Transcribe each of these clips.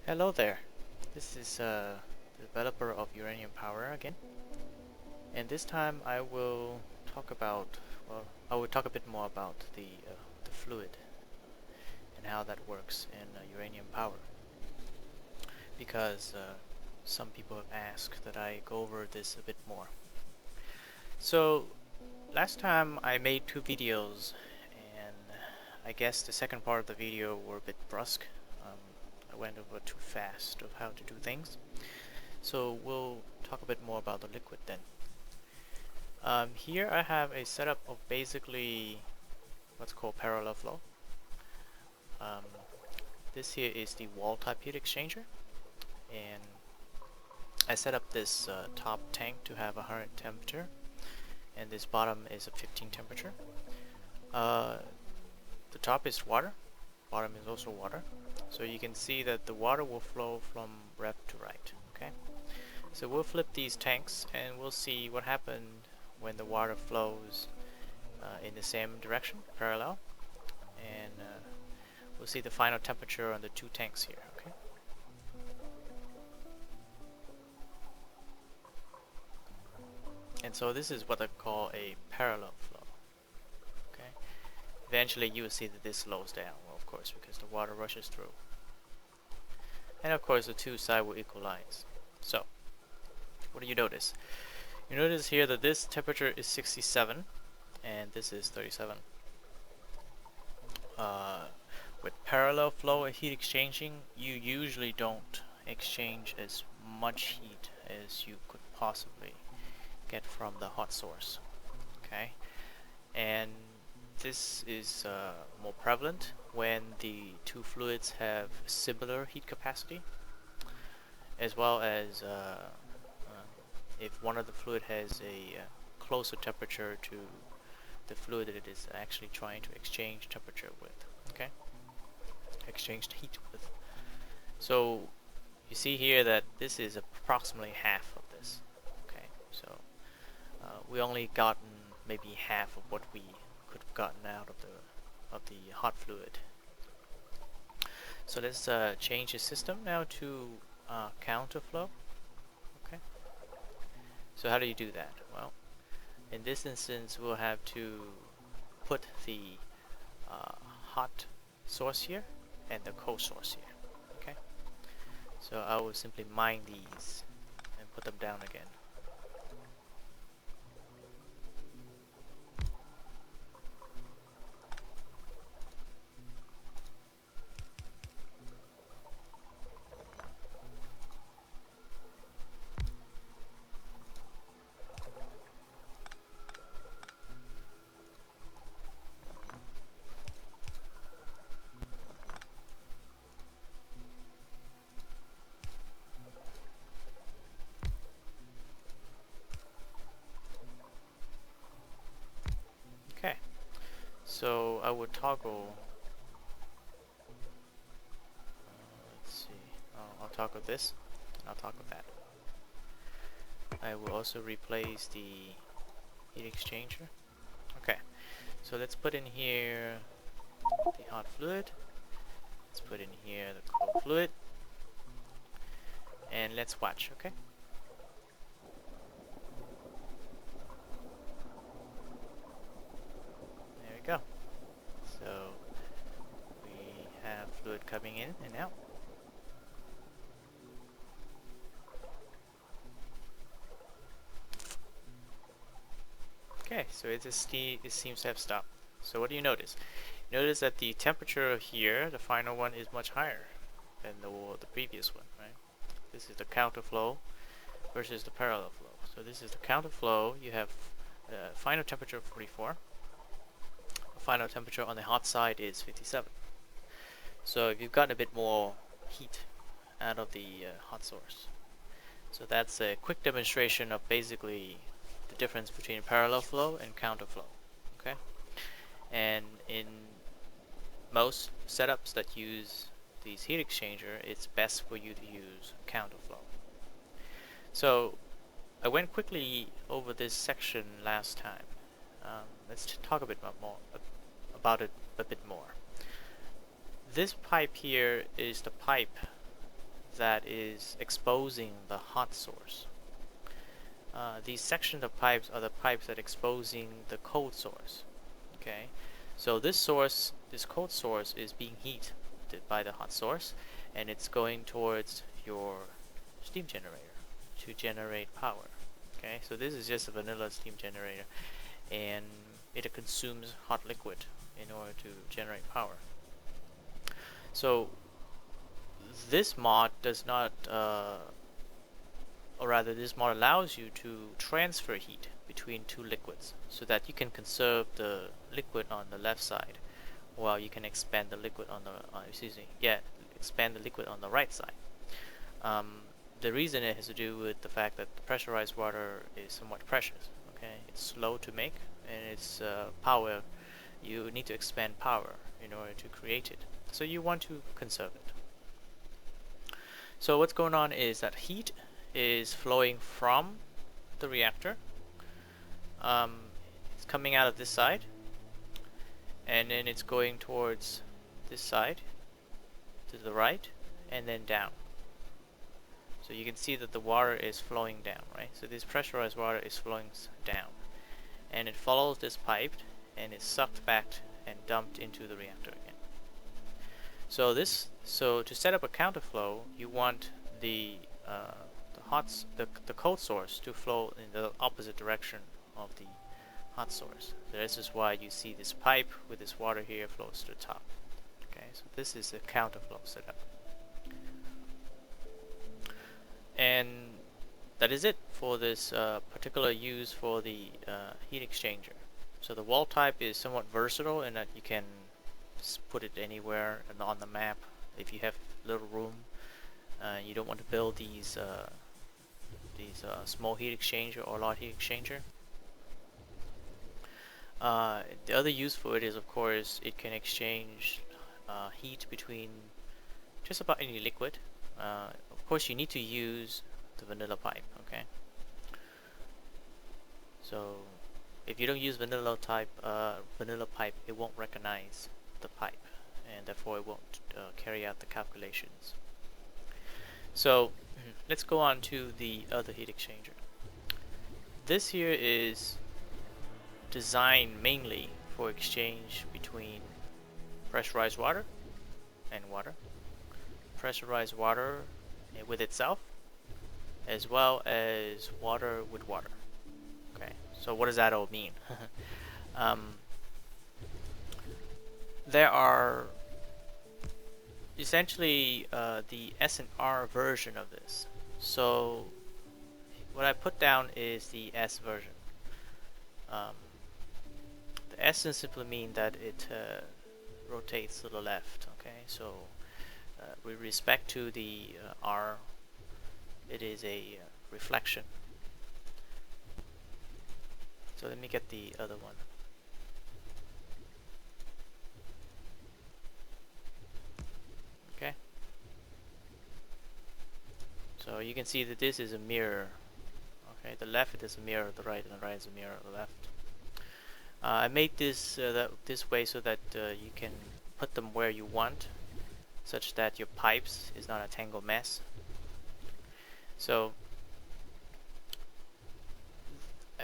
Hello there, this is the developer of Uranium Power again, and this time I will talk about, I will talk a bit more about the fluid and how that works in Uranium Power, because some people have asked that I go over this a bit more. So last time I made two videos, and I guess the second part of the video were a bit brusque. I went over too fast of how to do things. So we'll talk a bit more about the liquid then. Here I have a setup of basically what's called parallel flow. Um, this here is the wall type heat exchanger, and I set up this top tank to have 100 temperature, and this bottom is a 15 temperature. The top is water, bottom is also water, so you can see that the water will flow from left to right. Okay, so we'll flip these tanks and we'll see what happened when the water flows in the same direction, parallel, and we'll see the final temperature on the two tanks here. Okay. And so this is what I call a parallel flow. Okay. Eventually you will see that this slows down, well, of course, because the water rushes through. And of course the two sides will equalize. So, what do you notice? You notice here that this temperature is 67 and this is 37. With parallel flow heat exchanging, you usually don't exchange as much heat as you could possibly get from the hot source. Okay, and this is more prevalent when the two fluids have similar heat capacity, as well as if one of the fluid has a closer temperature to the fluid that it is actually trying to exchange temperature with. Okay, exchanged heat with. So you see here that this is approximately half of this. Okay, so we only gotten maybe half of what we could have gotten out of the hot fluid. So let's change the system now to counterflow. Okay. So how do you do that? Well, in this instance, we'll have to put the hot source here and the cold source here. Okay. So I will simply mine these and put them down again. Okay. So I would toggle. Let's see. I'll toggle this. And I'll toggle that. I will also replace the heat exchanger. Okay. So let's put in here the hot fluid. Let's put in here the cold fluid. And let's watch. Okay. There we go. So we have fluid coming in and out. Okay, so it seems to have stopped. So what do you notice? Notice that the temperature here, the final one, is much higher than the previous one, right? This is the counterflow versus the parallel flow. So this is the counterflow. You have final temperature of 44. The final temperature on the hot side is 57. So if you've gotten a bit more heat out of the hot source. So that's a quick demonstration of basically the difference between parallel flow and counterflow. Okay, and in most setups that use these heat exchanger, it's best for you to use counterflow. So I went quickly over this section last time. Let's talk a bit more about it a bit more. This pipe here is the pipe that is exposing the hot source. These sections of pipes are the pipes that are exposing the cold source. Okay, so this cold source is being heated by the hot source, and it's going towards your steam generator to generate power. Okay, so this is just a vanilla steam generator, and it consumes hot liquid in order to generate power. So this mod does not, or rather this mod allows you to transfer heat between two liquids so that you can conserve the liquid on the left side while you can expand the liquid on the, expand the liquid on the right side. The reason it has to do with the fact that the pressurized water is somewhat precious. Okay, it's slow to make, and it's power. You need to expand power in order to create it. So you want to conserve it. So what's going on is that heat is flowing from the reactor. It's coming out of this side, and then it's going towards this side, to the right, and then down. So you can see that the water is flowing down, right? So this pressurized water is flowing down, and it follows this pipe and is sucked back and dumped into the reactor again. So to set up a counterflow, you want the cold source to flow in the opposite direction of the hot source. So this is why you see this pipe with this water here flows to the top. Okay, so this is a counterflow setup. And that is it for this particular use for the heat exchanger. So the wall type is somewhat versatile in that you can put it anywhere on the map if you have little room. You don't want to build these small heat exchanger or large heat exchanger. The other use for it is, of course, it can exchange heat between just about any liquid. Of course, you need to use the vanilla pipe. Okay. So if you don't use vanilla pipe, it won't recognize the pipe, and therefore it won't carry out the calculations. So let's go on to the other heat exchanger. This here is designed mainly for exchange between pressurized water and water, pressurized water with itself, as well as water with water. Okay, so what does that all mean? There are essentially the S&R version of this. So what I put down is the S version. The S simply means that it rotates to the left. Okay, so with respect to the R, it is a reflection. So let me get the other one. Okay. So you can see that this is a mirror. Okay, the left is a mirror of the right, and the right is a mirror of the left. I made this this way so that you can put them where you want, such that your pipes is not a tangled mess. So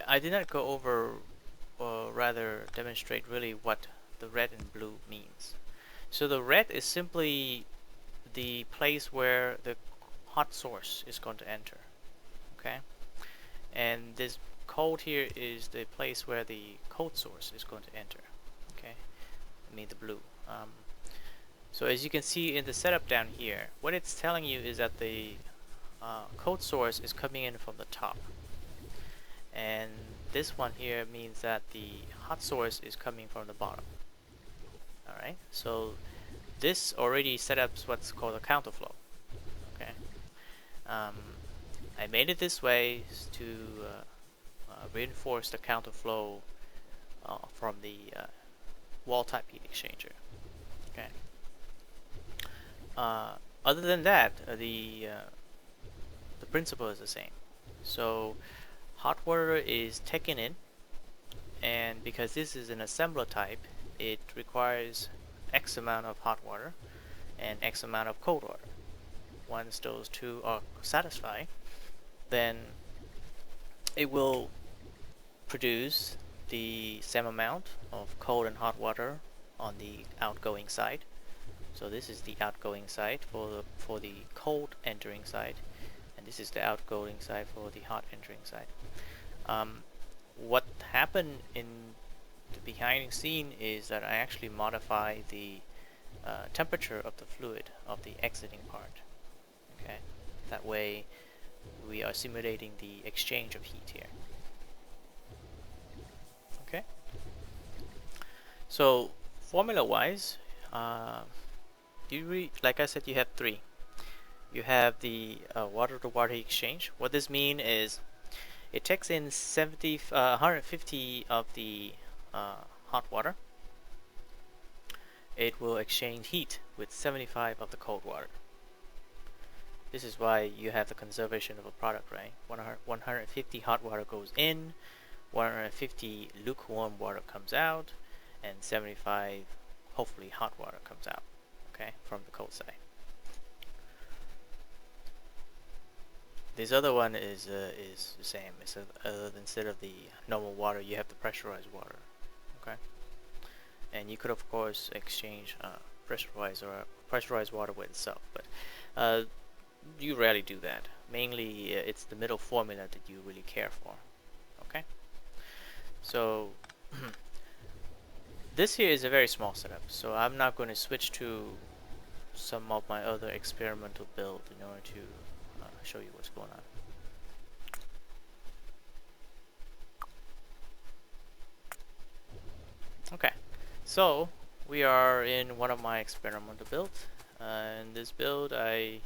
I did not go over, or rather demonstrate really what the red and blue means. So the red is simply the place where the hot source is going to enter. Okay, and this cold here is the place where the cold source is going to enter. Okay, I mean the blue. So as you can see in the setup down here, what it's telling you is that the cold source is coming in from the top, and this one here means that the hot source is coming from the bottom. Alright, so this already set up what's called a counterflow. Okay, I made it this way to reinforce the counterflow from the wall type heat exchanger. Okay. Other than that, the principle is the same. So hot water is taken in, and because this is an assembler type, it requires X amount of hot water and X amount of cold water. once those two are satisfied, then it will produce the same amount of cold and hot water on the outgoing side. So this is the outgoing side for the cold entering side, and this is the outgoing side for the hot entering side. What happened in the behind the scene is that I actually modify the temperature of the fluid of the exiting part. Okay, that way we are simulating the exchange of heat here. Okay, so formula wise, like I said, you have three. You have the water to water exchange. What this means is it takes in 150 of the hot water. It will exchange heat with 75 of the cold water. This is why you have the conservation of a product, right? 150 hot water goes in, 150 lukewarm water comes out, and 75 hopefully hot water comes out, okay, from the cold side. This other one is the same. It's instead of the normal water, you have the pressurized water, okay. And you could of course exchange pressurized water with itself, but you rarely do that. Mainly, it's the middle formula that you really care for, okay. So this here is a very small setup, so I'm not going to switch to some of my other experimental build in order to show you what's going on. Okay, so we are in one of my experimental builds. In this build, I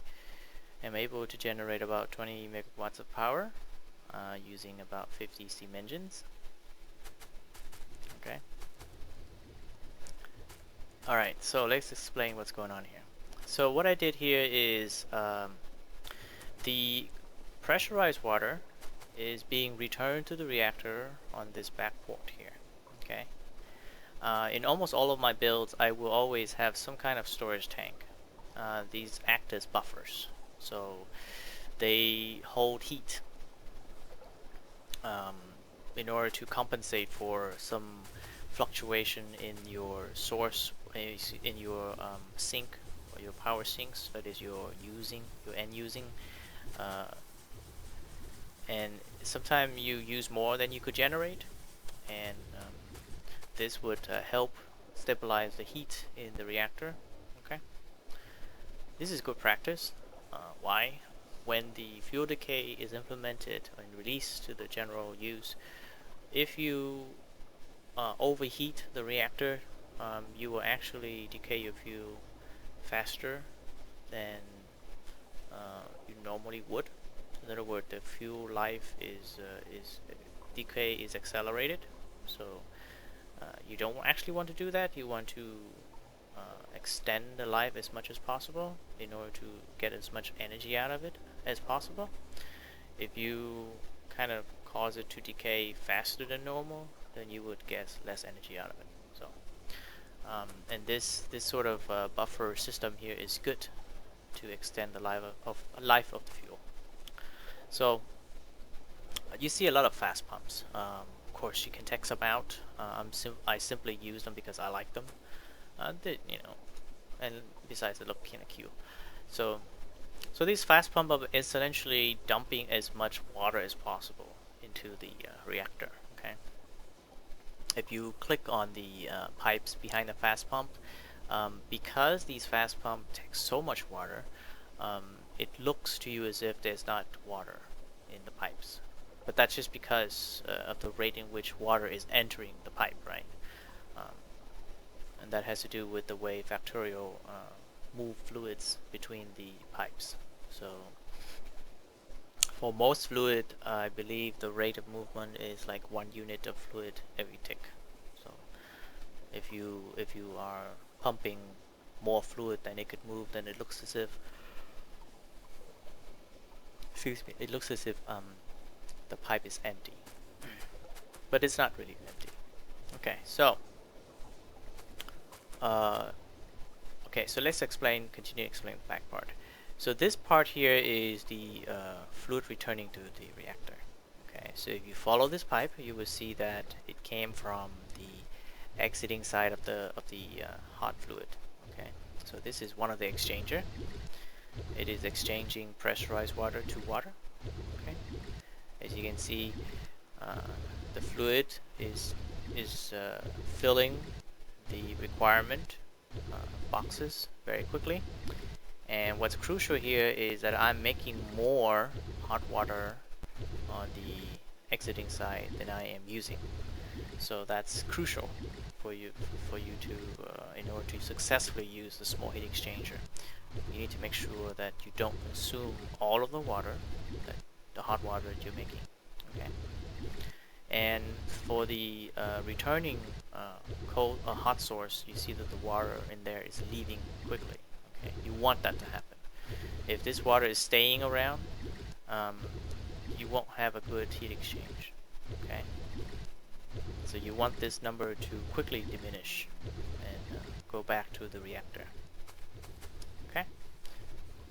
am able to generate about 20 megawatts of power using about 50 steam engines. Okay. Alright, so let's explain what's going on here. So what I did here is the pressurized water is being returned to the reactor on this back port here. Okay. In almost all of my builds, I will always have some kind of storage tank. These act as buffers, so they hold heat in order to compensate for some fluctuation in your source, in your sink or your power sinks that is your end using, and sometimes you use more than you could generate, and this would help stabilize the heat in the reactor. Okay, this is good practice. Why? When the fuel decay is implemented and released to the general use, if you overheat the reactor, you will actually decay your fuel faster than you normally would. In other words, the fuel life is decay is accelerated. So you don't actually want to do that. You want to extend the life as much as possible in order to get as much energy out of it as possible. If you kind of cause it to decay faster than normal, then you would get less energy out of it. So, and this sort of buffer system here is good to extend the life of the fuel. So you see a lot of fast pumps. Of course, you can take some out. I simply use them because I like them. And besides, they look kind of cute. So these fast pump are essentially dumping as much water as possible into the reactor. Okay. If you click on the pipes behind the fast pump, because these fast pumps take so much water, it looks to you as if there's not water in the pipes. But that's just because of the rate in which water is entering the pipe, right? And that has to do with the way Factorio move fluids between the pipes. So for most fluid, I believe the rate of movement is like 1 unit of fluid every tick. So if you are pumping more fluid than it could move, then it looks as if it looks as if the pipe is empty, but it's not really empty. Okay, so okay, so let's continue explaining the back part. So this part here is the fluid returning to the reactor. Okay, so if you follow this pipe, you will see that it came from the exiting side of the hot fluid. Okay, so this is one of the exchanger. It is exchanging pressurized water to water. Okay, as you can see, the fluid is filling the requirement boxes very quickly. And what's crucial here is that I'm making more hot water on the exiting side than I am using. So that's crucial for you to in order to successfully use the small heat exchanger. You need to make sure that you don't consume all of the water, that the hot water that you're making. Okay. And for the returning hot source, you see that the water in there is leaving quickly. Okay, you want that to happen. If this water is staying around, you won't have a good heat exchange. Okay, so you want this number to quickly diminish and go back to the reactor. Okay,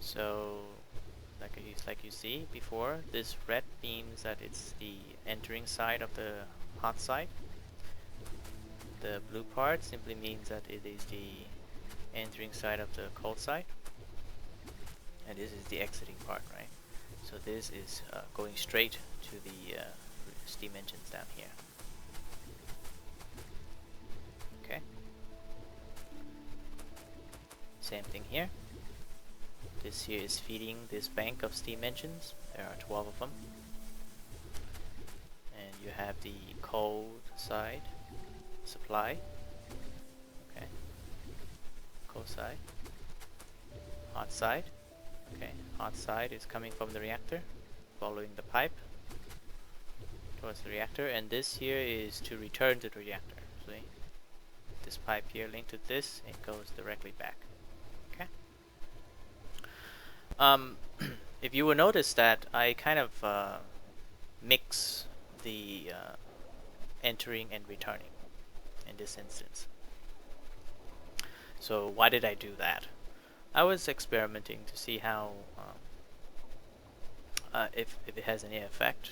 so like you see before, this red means that it's the entering side of the hot side. The blue part simply means that it is the entering side of the cold side, and this is the exiting part, right? So this is going straight to the steam engines down here. Okay. Same thing here. This here is feeding this bank of steam engines. There are 12 of them. And you have the cold side supply. Okay. Cold side. Hot side. Okay. Hot side is coming from the reactor, following the pipe towards the reactor, and this here is to return to the reactor. See? This pipe here linked to this, it goes directly back. Okay. If you will notice that I kind of mix the entering and returning in this instance. So why did I do that? I was experimenting to see how if it has any effect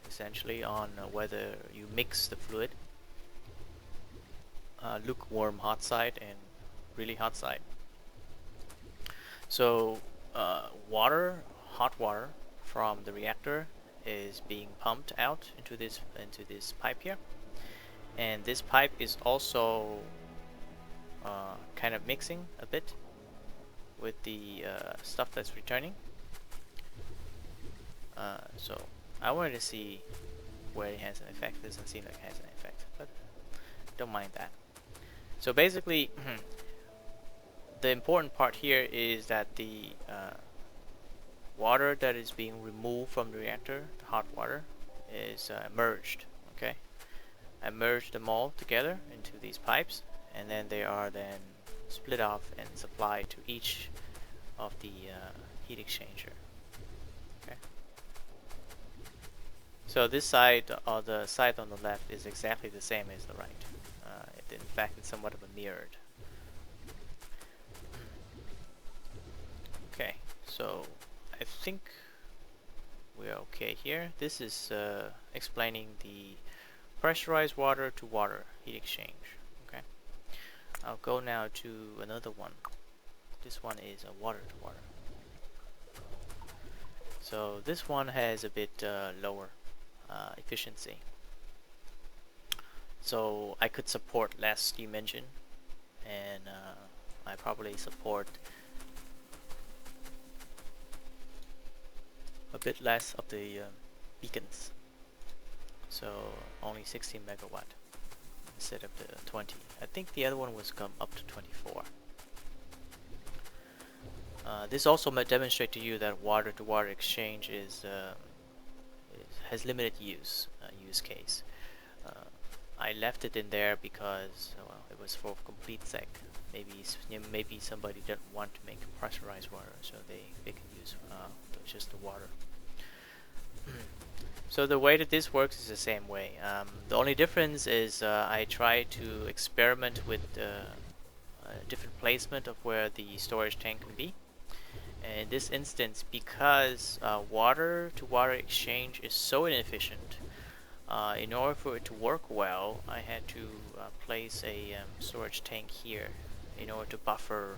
essentially on whether you mix the fluid, lukewarm hot side and really hot side. So hot water from the reactor is being pumped out into this pipe here, and this pipe is also kind of mixing a bit with the stuff that's returning. So I wanted to see where it has an effect. It doesn't seem like it has an effect, but don't mind that. So basically, the important part here is that the water that is being removed from the reactor, the hot water, is merged. Okay, I merged them all together into these pipes, and then they are then split off and supplied to each of the heat exchanger. Okay. So this side, or the side on the left, is exactly the same as the right. In fact, it's somewhat of a mirrored. Okay, so I think we're okay here. This is explaining the pressurized water to water heat exchange. Okay, I'll go now to another one. This one is a water to water. So this one has a bit lower efficiency. So I could support less steam engine, and I probably support a bit less of the beacons. So only 16 megawatt instead of the 20. I think the other one was come up to 24. This also might demonstrate to you that water-to-water exchange has limited use case. I left it in there because it was for complete sec. Maybe somebody didn't want to make pressurized water, so they can use just the water. So the way that this works is the same way. The only difference is I try to experiment with different placement of where the storage tank can be, In this instance, because water to water exchange is so inefficient, in order for it to work well, I had to place a storage tank here in order to buffer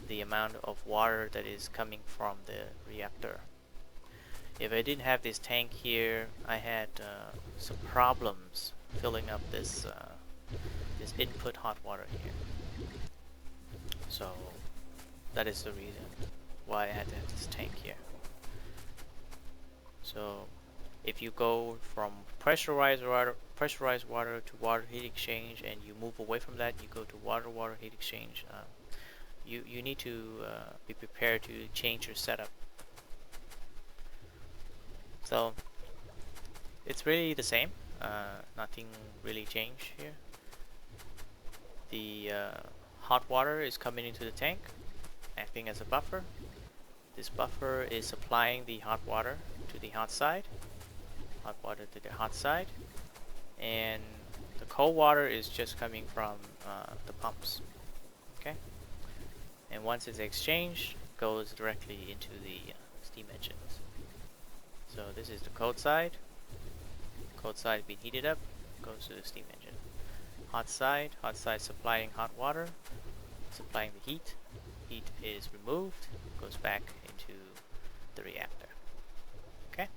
the amount of water that is coming from the reactor. If I didn't have this tank here, I had some problems filling up this this input hot water here. So that is the reason why I had to have this tank here. So if you go from pressurized water to water heat exchange, and you move away from that, you go to water heat exchange. You need to be prepared to change your setup. So it's really the same. Nothing really changed here. The hot water is coming into the tank, acting as a buffer. This buffer is supplying the hot water to the hot side. Hot water to the hot side. And the cold water is just coming from the pumps. Okay? And once it's exchanged, it goes directly into the steam engines. So this is the cold side. Cold side being heated up, goes to the steam engine. Hot side supplying hot water, supplying the heat. Heat is removed, goes back into the reactor. Okay?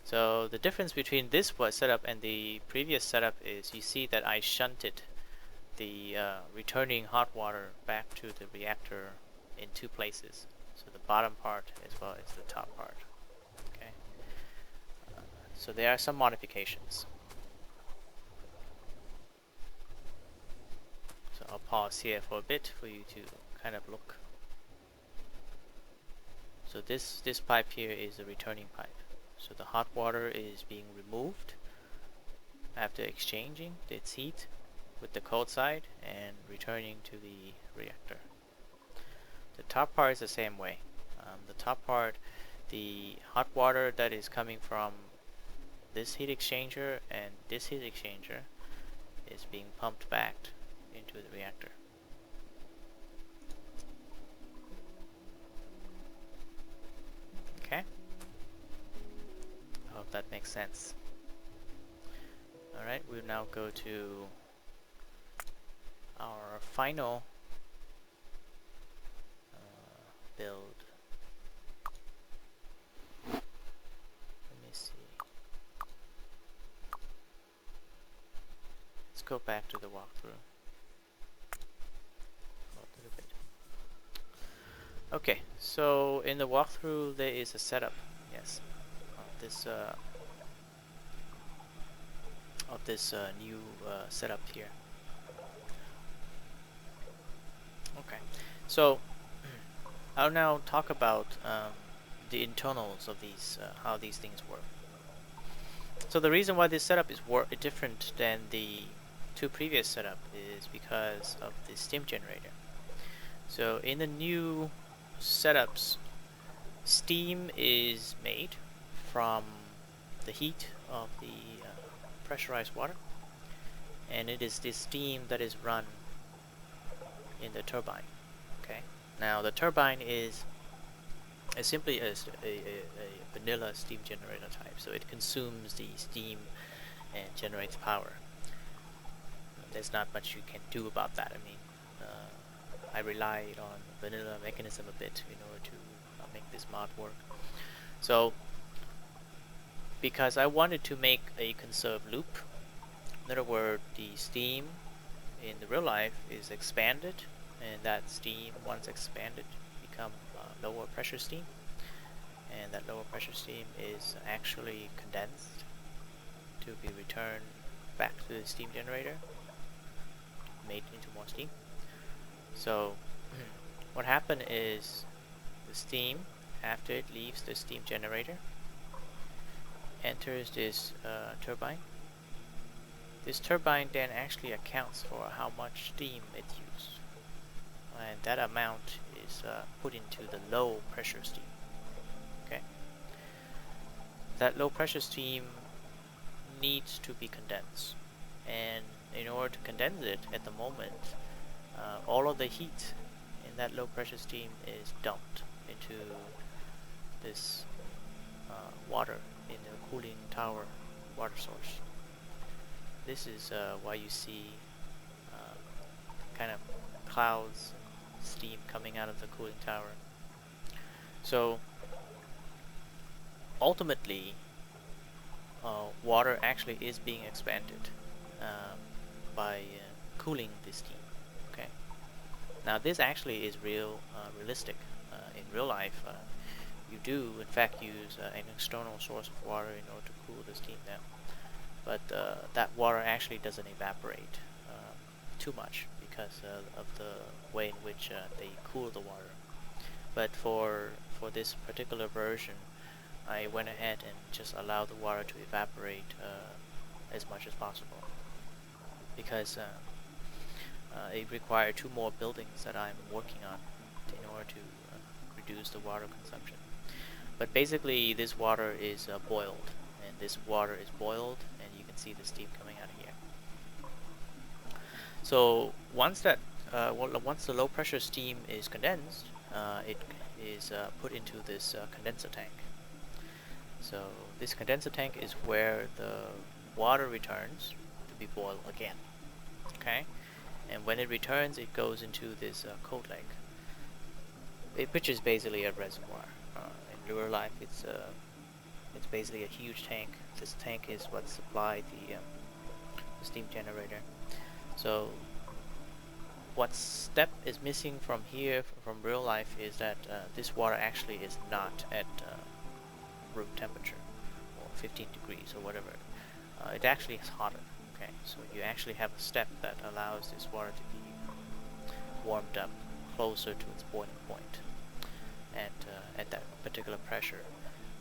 So the difference between this setup and the previous setup is you see that I shunted the returning hot water back to the reactor in two places. So the bottom part as well as the top part. Okay. So there are some modifications. So I'll pause here for a bit for you to kind of look. So this pipe here is a returning pipe. So the hot water is being removed after exchanging its heat with the cold side and returning to the reactor. The top part is the same way. The top part, the hot water that is coming from this heat exchanger and this heat exchanger is being pumped back into the reactor. Okay? I hope that makes sense. Alright, we'll now go to our final build. Let me see. Let's go back to the walkthrough. A little bit. Okay, so in the walkthrough there is a setup, yes, of this new setup here. Okay, so I'll now talk about the internals of these, how these things work. So the reason why this setup is different than the two previous setup is because of the steam generator. So in the new setups, steam is made from the heat of the pressurized water, and it is this steam that is run in the turbine. Okay. Now the turbine is simply a vanilla steam generator type, so it consumes the steam and generates power. There's not much you can do about that. I mean, I relied on vanilla mechanism a bit in order to make this mod work. So because I wanted to make a conserved loop, in other words, the steam in the real life is expanded, and that steam, once expanded, become lower pressure steam, and that lower pressure steam is actually condensed to be returned back to the steam generator, made into more steam. So what happened is the steam, after it leaves the steam generator, enters this turbine. This turbine then actually accounts for how much steam it used, and that amount is put into the low pressure steam. Okay, that low pressure steam needs to be condensed, and in order to condense it at the moment, all of the heat in and that low pressure steam is dumped into this water in the cooling tower water source. This is why you see kind of clouds and steam coming out of the cooling tower. So ultimately, water actually is being expanded by cooling the steam. Okay. Now this actually is realistic. In real life, you do in fact use an external source of water in order to cool the steam down. But that water actually doesn't evaporate too much because of the way in which they cool the water. But for this particular version, I went ahead and just allowed the water to evaporate as much as possible, because it required 2 more buildings that I'm working on in order to reduce the water consumption. But basically this water is boiled, and this water is boiled, and you can see the steam coming out of here. So once that once the low pressure steam is condensed, it is put into this condenser tank. So this condenser tank is where the water returns to be boiled again. Okay, and when it returns, it goes into this cold lake, which is basically a reservoir. In real life, it's basically a huge tank. This tank is what supplied the steam generator. So what step is missing from here, from real life, is that this water actually is not at room temperature or 15 degrees or whatever. It actually is hotter. Okay, so you actually have a step that allows this water to be warmed up closer to its boiling point at that particular pressure.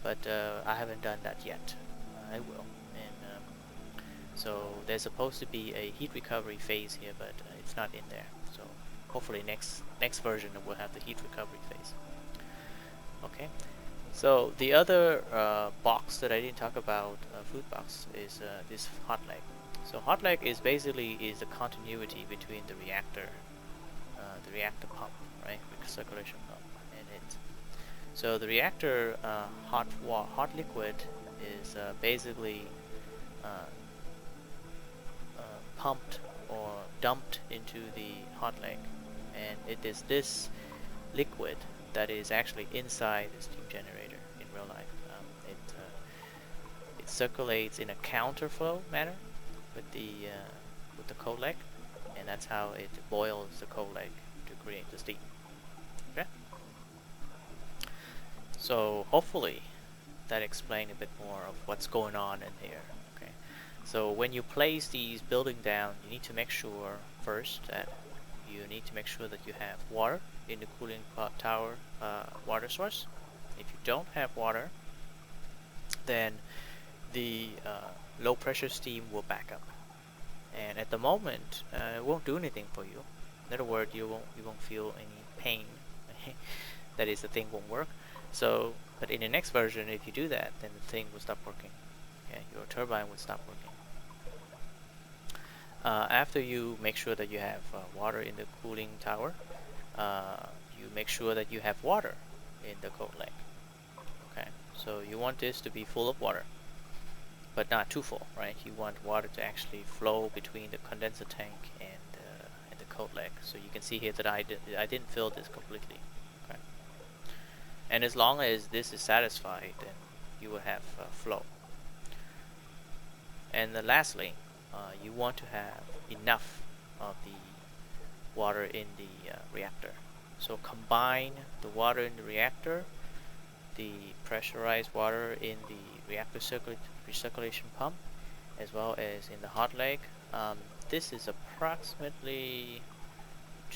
But I haven't done that yet. I will. And so there's supposed to be a heat recovery phase here, but it's not in there. So hopefully next version will have the heat recovery phase. Okay. So the other box that I didn't talk about, food box, is this hot leg. So hot leg is basically the continuity between the reactor pump, right, circulation pump, and it. So the reactor hot liquid is basically pumped or dumped into the hot leg, and it is this liquid that is actually inside the steam generator in real life. It circulates in a counterflow manner with the cold leg, and that's how it boils the cold leg to create the steam. Okay. So hopefully that explains a bit more of what's going on in here. Okay. So when you place these buildings down, you need to make sure first that you need to make sure that you have water in the cooling tower water source. If you don't have water, then the low pressure steam will back up, and at the moment it won't do anything for you. In other words, you won't feel any pain. That is, the thing won't work. So, but in the next version, if you do that, then the thing will stop working. Okay, your turbine will stop working. After you make sure that you have water in the cooling tower, you make sure that you have water in the cold leg. Okay, so you want this to be full of water, but not too full, right? You want water to actually flow between the condenser tank and the cold leg. So you can see here that I didn't fill this completely. Okay, and as long as this is satisfied, then you will have flow. And then lastly, you want to have enough of the water in the reactor. So combine the water in the reactor, the pressurized water in the reactor recirculation pump, as well as in the hot leg. This is approximately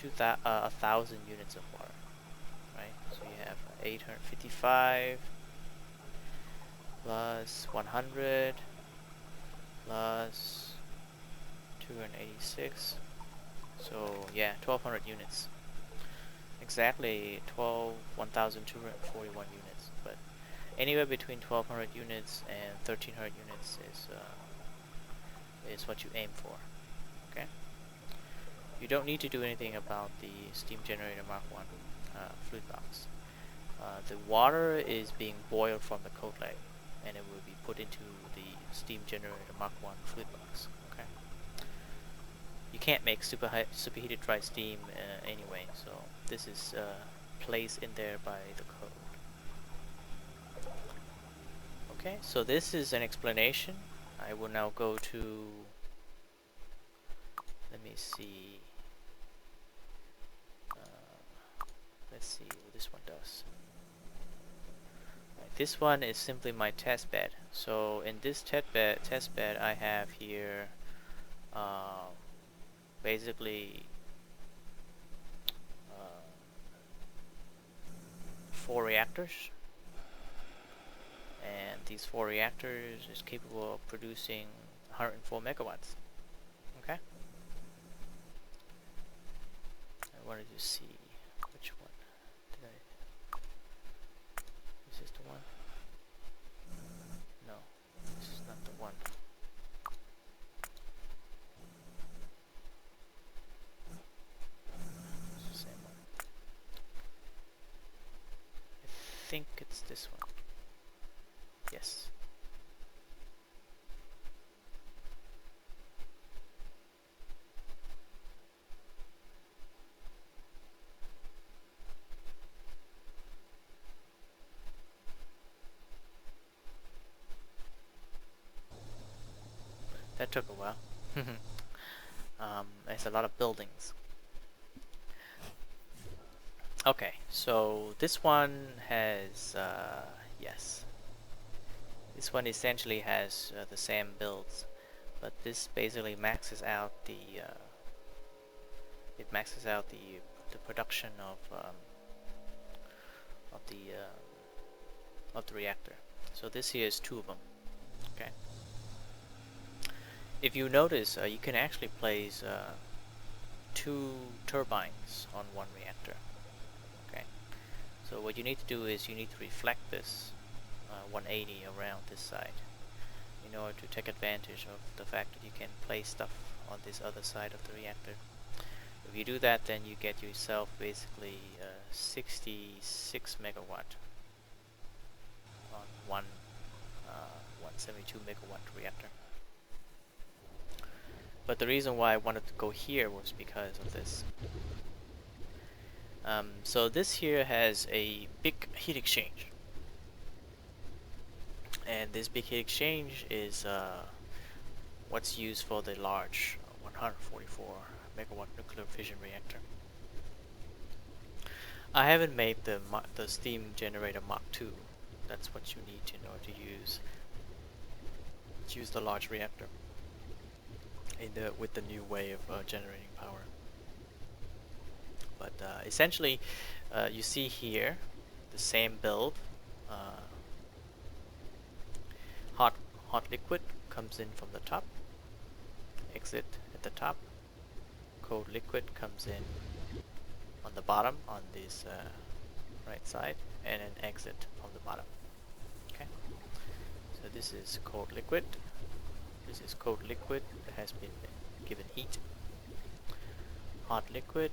1,000 units of water, right? So you have 855 plus 100 plus 286. So yeah, 1,200 units. Exactly 1,241 units, but anywhere between 1,200 units and 1,300 units is what you aim for. Okay. You don't need to do anything about the steam generator Mark 1 fluid box. The water is being boiled from the cold leg, and it will be put into the steam generator Mark 1 fluid box. Okay. You can't make superheated dry steam anyway, so this is placed in there by the code. Okay, so this is an explanation. I will now go to, let me see, let's see what this one does. Right, this one is simply my test bed. So in this test bed I have here basically 4 reactors, and these 4 reactors is capable of producing 104 megawatts. Okay, I wanted to see which one did I. Is this the one? No, this is not the one. It's the same one. I think it's this one. Yes. That took a while. There's a lot of buildings. Okay, so this one has, yes. This one essentially has the same builds, but this basically maxes out the, it maxes out the production of the reactor. So this here is 2 of them. Okay. If you notice, you can actually place 2 turbines on 1 reactor. Okay. So what you need to do is you need to reflect this 180 around this side in order to take advantage of the fact that you can place stuff on this other side of the reactor. If you do that, then you get yourself basically 66 megawatt on one 172 megawatt reactor. But the reason why I wanted to go here was because of this. So this here has a big heat exchange, and this big heat exchange is what's used for the large 144 megawatt nuclear fission reactor. I haven't made the steam generator Mark 2. That's what you need in order to use the large reactor with the new way of generating power. But essentially, you see here the same build. Hot liquid comes in from the top, exit at the top. Cold liquid comes in on the bottom on this right side, and an exit from the bottom. Okay. So this is cold liquid. This is cold liquid that has been given heat. Hot liquid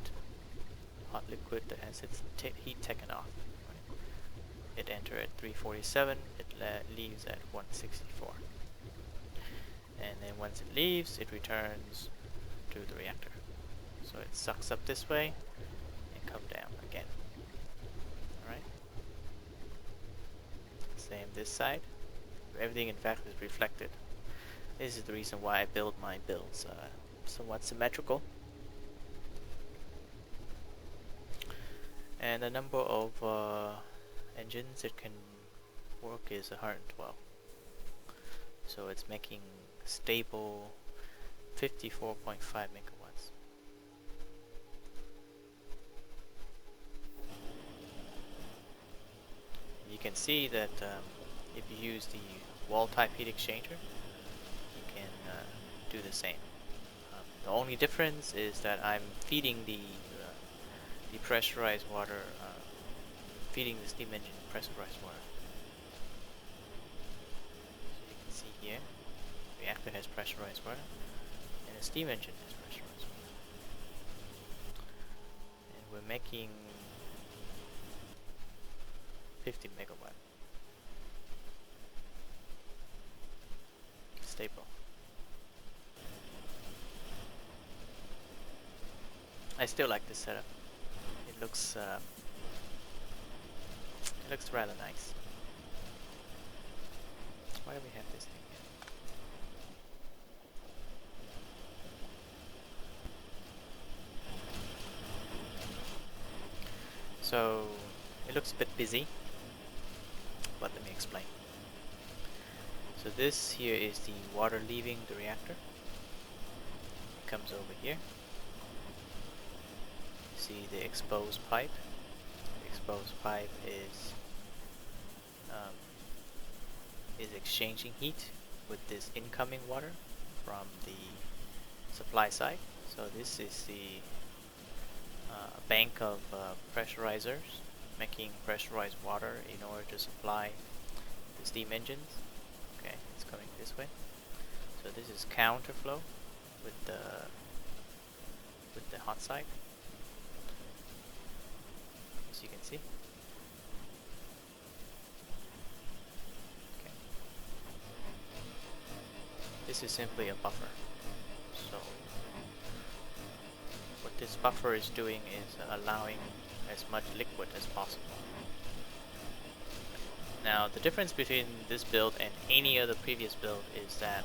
that has its heat taken off. Right. It enters at 347, it leaves at 164. And then once it leaves, it returns to the reactor. So it sucks up this way and comes down again. Alright. Same this side. Everything in fact is reflected. This is the reason why I build my builds somewhat symmetrical. And the number of engines it can work is 112. So it's making stable 54.5 megawatts. You can see that if you use the wall type heat exchanger, you can do the same. The only difference is that I'm feeding the pressurized water, feeding the steam engine pressurized water. So you can see here, the reactor has pressurized water, and the steam engine has pressurized water. we're making 50 megawatt stable. I still like this setup. It looks rather nice. Why do we have this thing here? So it looks a bit busy, but let me explain. So this here is the water leaving the reactor. It comes over here. See the exposed pipe. The exposed pipe is exchanging heat with this incoming water from the supply side. So this is the bank of pressurizers making pressurized water in order to supply the steam engines. Okay, it's coming this way. So this is counterflow with the hot side, as you can see. Okay. This is simply a buffer. So what this buffer is doing is allowing as much liquid as possible. Now the difference between this build and any other previous build is that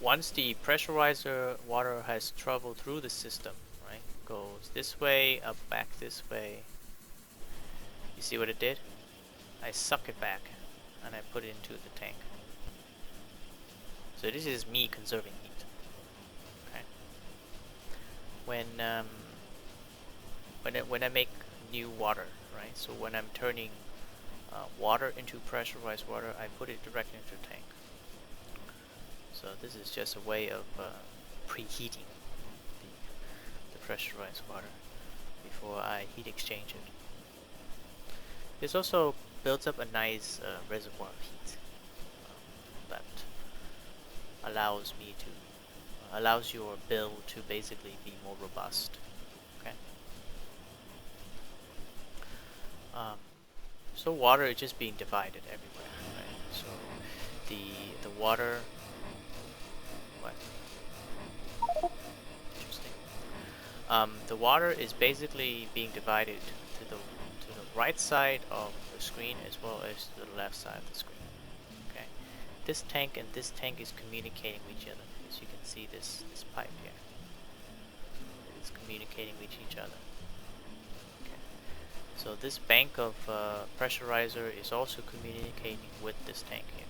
once the pressurizer water has traveled through the system, right, goes this way, up back this way, you see what it did? I suck it back and I put it into the tank. So this is me conserving heat. Okay. When I make new water, right? So when I'm turning water into pressurized water, I put it directly into the tank. So this is just a way of preheating the pressurized water before I heat exchange it. This also builds up a nice reservoir of heat that allows your build to basically be more robust. Okay. So water is just being divided everywhere, right? So the water. What? Interesting. The water is basically being divided to the right side of the screen as well as to the left side of the screen. Okay. This tank and this tank is communicating with each other. As you can see, this pipe here. It's communicating with each other. Okay. So this bank of pressurizer is also communicating with this tank here.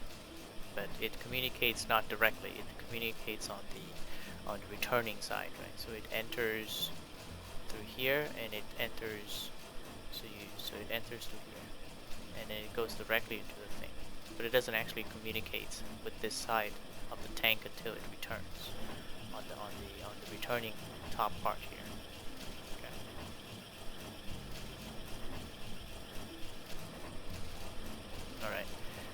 But it communicates not directly, it communicates on the returning side, right? So it enters through here and it enters so it enters through here and then it goes directly into the thing. But it doesn't actually communicate with this side of the tank until it returns on the returning top part here. Okay. Alright.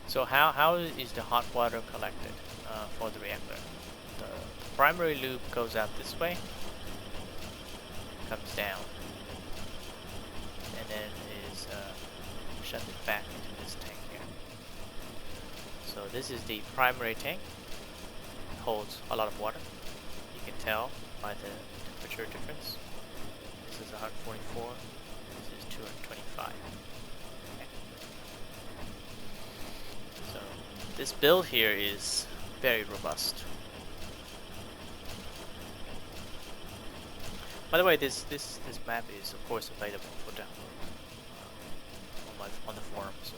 So how is the hot water collected for the reactor? The primary loop goes out this way, comes down, and then is shunted back into this tank here. So this is the primary tank. It holds a lot of water. You can tell by the temperature difference. This is 144. This is 225. So this build here is very robust. By the way, this map is of course available for download on the forum, so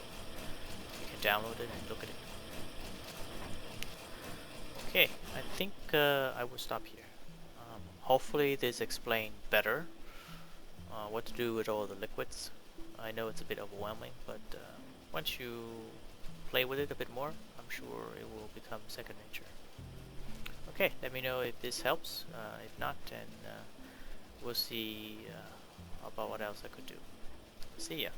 you can download it and look at it. Okay, I think I will stop here. Hopefully this explained better what to do with all the liquids. I know it's a bit overwhelming, but once you play with it a bit more, I'm sure it will become second nature. Okay, let me know if this helps. If not, then we'll see about what else I could do. See ya.